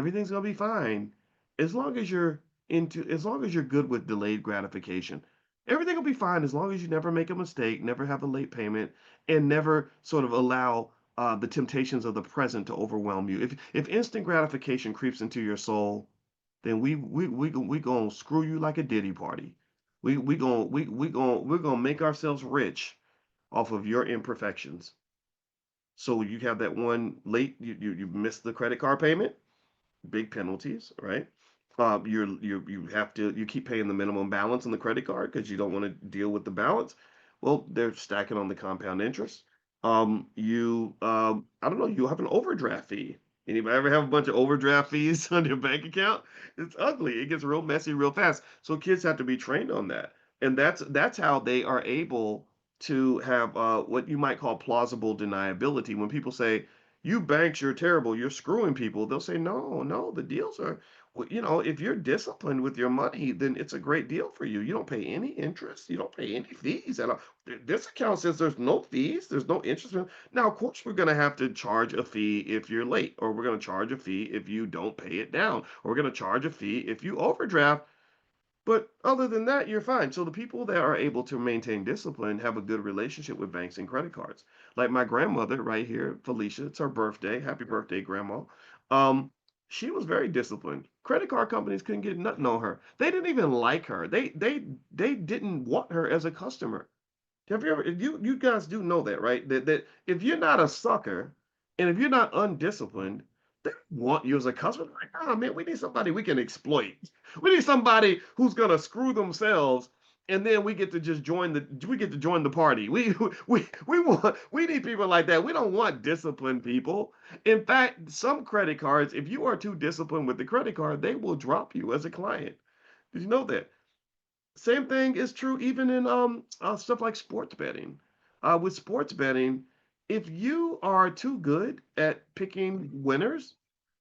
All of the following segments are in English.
everything's gonna be fine as long as you're good with delayed gratification. Everything will be fine as long as you never make a mistake, never have a late payment, and never sort of allow the temptations of the present to overwhelm you. If instant gratification creeps into your soul, then we gonna screw you like a Diddy party. We're gonna make ourselves rich off of your imperfections. So you have that one late, you missed the credit card payment, big penalties, right? You have to you keep paying the minimum balance on the credit card because you don't want to deal with the balance. Well, they're stacking on the compound interest. I don't know, you have an overdraft fee. Anybody ever have a bunch of overdraft fees on your bank account? It's ugly. It gets real messy real fast. So kids have to be trained on that. And that's how they are able to have what you might call plausible deniability. When people say, you banks, you're terrible, you're screwing people, they'll say, no, no, the deals are, well, if you're disciplined with your money, then it's a great deal for you. You don't pay any interest, you don't pay any fees at all. This account says there's no fees, there's no interest. Now, of course, we're going to have to charge a fee if you're late, or we're going to charge a fee if you don't pay it down, or we're going to charge a fee if you overdraft. But other than that, you're fine. So the people that are able to maintain discipline have a good relationship with banks and credit cards. Like my grandmother right here, Felicia, it's her birthday. Happy birthday, Grandma. Um, she was very disciplined. Credit card companies couldn't get nothing on her. They didn't even like her. They didn't want her as a customer. Have you ever you guys do know that, right? That if you're not a sucker and if you're not undisciplined, they want you as a customer. Like, oh man, we need somebody we can exploit. We need somebody who's gonna screw themselves, and then we get to join the party. We need people like that. We don't want disciplined people. In fact, some credit cards, if you are too disciplined with the credit card, they will drop you as a client. Did you know that? Same thing is true even in stuff like sports betting. With sports betting, if you are too good at picking winners,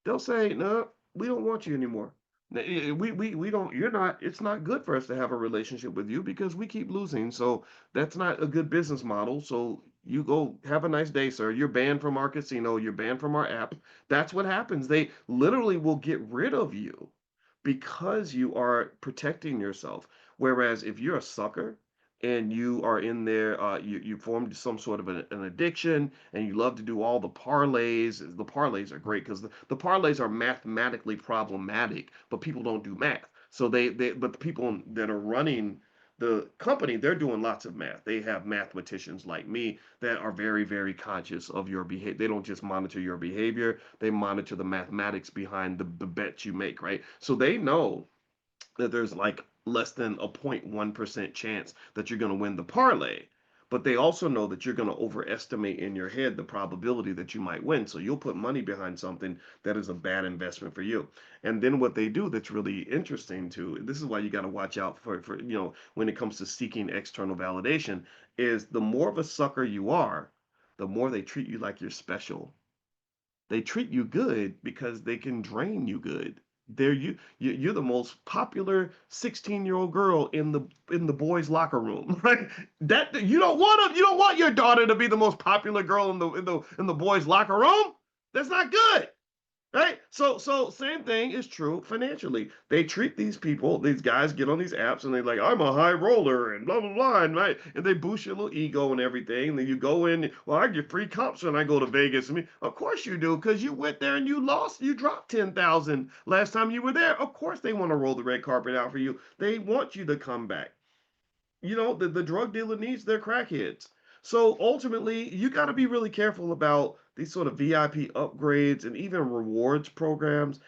they'll say, "No, we don't want you anymore. We don't. You're not. It's not good for us to have a relationship with you because we keep losing. So that's not a good business model. So you go have a nice day, sir. You're banned from our casino. You're banned from our app." That's what happens. They literally will get rid of you because you are protecting yourself. Whereas if you're a sucker and you are in there, you formed some sort of an addiction and you love to do all the parlays. The parlays are great because the parlays are mathematically problematic, but people don't do math. So but the people that are running the company, they're doing lots of math. They have mathematicians like me that are very, very conscious of your behavior. They don't just monitor your behavior, they monitor the mathematics behind the bets you make, right? So they know that there's like less than a 0.1% chance that you're going to win the parlay. But they also know that you're going to overestimate in your head the probability that you might win. So you'll put money behind something that is a bad investment for you. And then what they do that's really interesting too, this is why you got to watch out for, when it comes to seeking external validation, is the more of a sucker you are, the more they treat you like you're special. They treat you good because they can drain you good. You're the most popular 16-year-old girl in the boys' locker room, right? That you don't want your daughter to be the most popular girl in the boys' locker room. That's not good. Right? So same thing is true financially. They treat these people, these guys get on these apps and they're like, I'm a high roller and blah blah blah, and right? And they boost your little ego and everything. And then you go in, well, I get free comps when I go to Vegas. I mean, of course you do, because you went there and you lost, you dropped 10,000 last time you were there. Of course they want to roll the red carpet out for you. They want you to come back. The drug dealer needs their crackheads. So ultimately, you got to be really careful about these sort of VIP upgrades and even rewards programs.